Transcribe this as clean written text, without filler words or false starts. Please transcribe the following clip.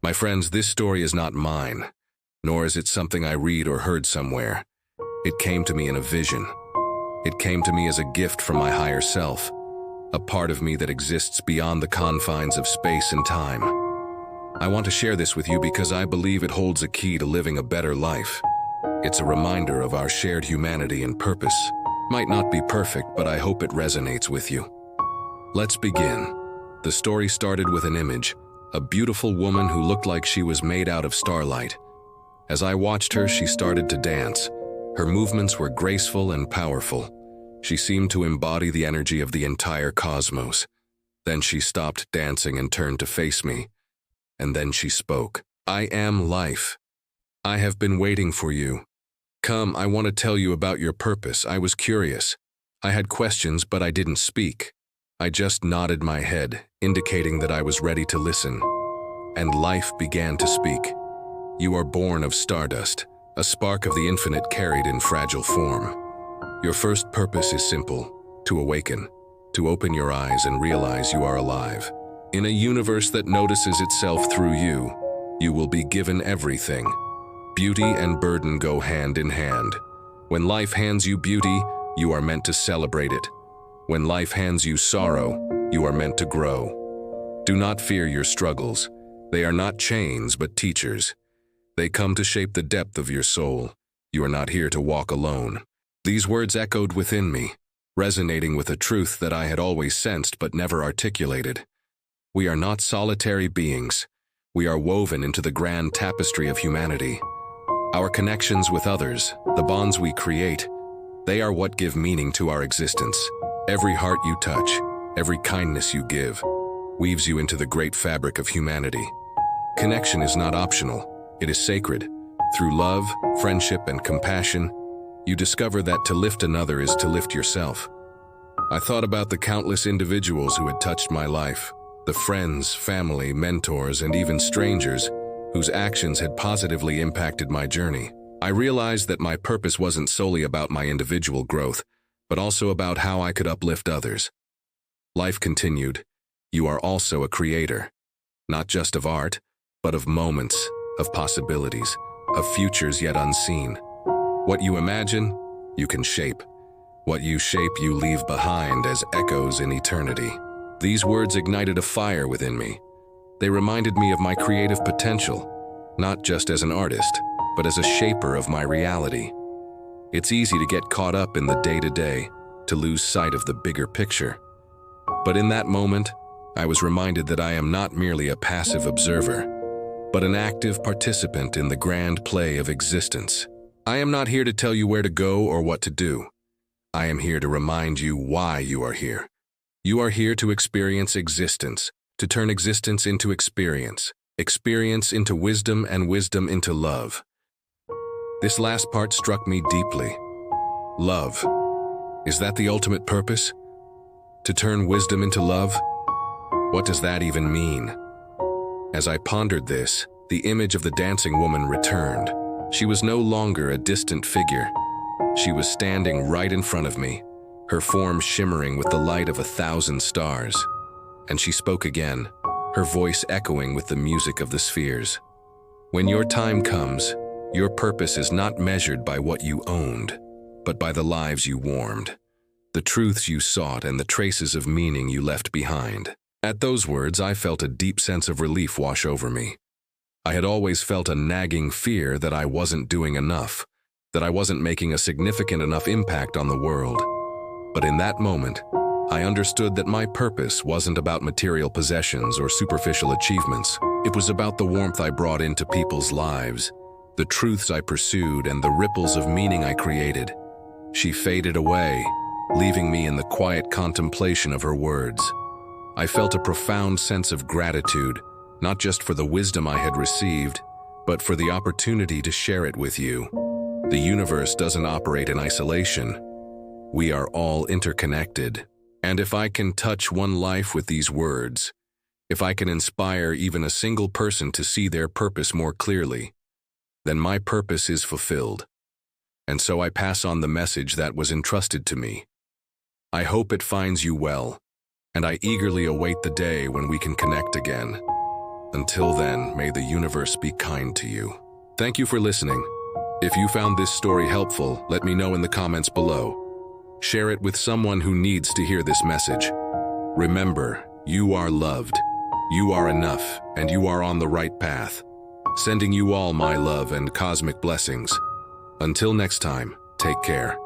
My friends, this story is not mine, nor is it something I read or heard somewhere. It came to me in a vision. It came to me as a gift from my higher self, a part of me that exists beyond the confines of space and time. I want to share this with you because I believe it holds a key to living a better life. It's a reminder of our shared humanity and purpose. Might not be perfect, but I hope it resonates with you. Let's begin. The story started with an image, a beautiful woman who looked like she was made out of starlight. As I watched her, she started to dance. Her movements were graceful and powerful. She seemed to embody the energy of the entire cosmos. Then she stopped dancing and turned to face me. And then she spoke. "I am life. I have been waiting for you. Come, I want to tell you about your purpose." I was curious. I had questions, but I didn't speak. I just nodded my head, indicating that I was ready to listen. And life began to speak. "You are born of stardust, a spark of the infinite carried in fragile form. Your first purpose is simple: to awaken, to open your eyes and realize you are alive. In a universe that notices itself through you, you will be given everything. Beauty and burden go hand in hand. When life hands you beauty, you are meant to celebrate it. When life hands you sorrow, you are meant to grow. Do not fear your struggles. They are not chains, but teachers. They come to shape the depth of your soul. You are not here to walk alone." These words echoed within me, resonating with a truth that I had always sensed but never articulated. We are not solitary beings. We are woven into the grand tapestry of humanity. Our connections with others, the bonds we create, they are what give meaning to our existence. Every heart you touch, every kindness you give, weaves you into the great fabric of humanity. Connection is not optional, it is sacred. Through love, friendship, and compassion, you discover that to lift another is to lift yourself. I thought about the countless individuals who had touched my life, the friends, family, mentors, and even strangers whose actions had positively impacted my journey. I realized that my purpose wasn't solely about my individual growth, but also about how I could uplift others. Life continued. You are also a creator, not just of art, but of moments, of possibilities, of futures yet unseen. What you imagine, you can shape. What you shape, you leave behind as echoes in eternity. These words ignited a fire within me. They reminded me of my creative potential, not just as an artist, but as a shaper of my reality. It's easy to get caught up in the day-to-day, to lose sight of the bigger picture. But in that moment, I was reminded that I am not merely a passive observer, but an active participant in the grand play of existence. I am not here to tell you where to go or what to do. I am here to remind you why you are here. You are here to experience existence, to turn existence into experience, experience into wisdom, and wisdom into love. This last part struck me deeply. Love. Is that the ultimate purpose? To turn wisdom into love? What does that even mean? As I pondered this, the image of the dancing woman returned. She was no longer a distant figure. She was standing right in front of me, her form shimmering with the light of 1,000 stars. And she spoke again, her voice echoing with the music of the spheres. When your time comes, your purpose is not measured by what you owned, but by the lives you warmed, the truths you sought, and the traces of meaning you left behind. At those words, I felt a deep sense of relief wash over me. I had always felt a nagging fear that I wasn't doing enough, that I wasn't making a significant enough impact on the world. But in that moment, I understood that my purpose wasn't about material possessions or superficial achievements. It was about the warmth I brought into people's lives, the truths I pursued, and the ripples of meaning I created. She faded away, leaving me in the quiet contemplation of her words. I felt a profound sense of gratitude, not just for the wisdom I had received, but for the opportunity to share it with you. The universe doesn't operate in isolation. We are all interconnected. And if I can touch one life with these words, if I can inspire even a single person to see their purpose more clearly, then my purpose is fulfilled. And so I pass on the message that was entrusted to me. I hope it finds you well, and I eagerly await the day when we can connect again. Until then, may the universe be kind to you. Thank you for listening. If you found this story helpful, let me know in the comments below. Share it with someone who needs to hear this message. Remember, you are loved, you are enough, and you are on the right path. Sending you all my love and cosmic blessings. Until next time, take care.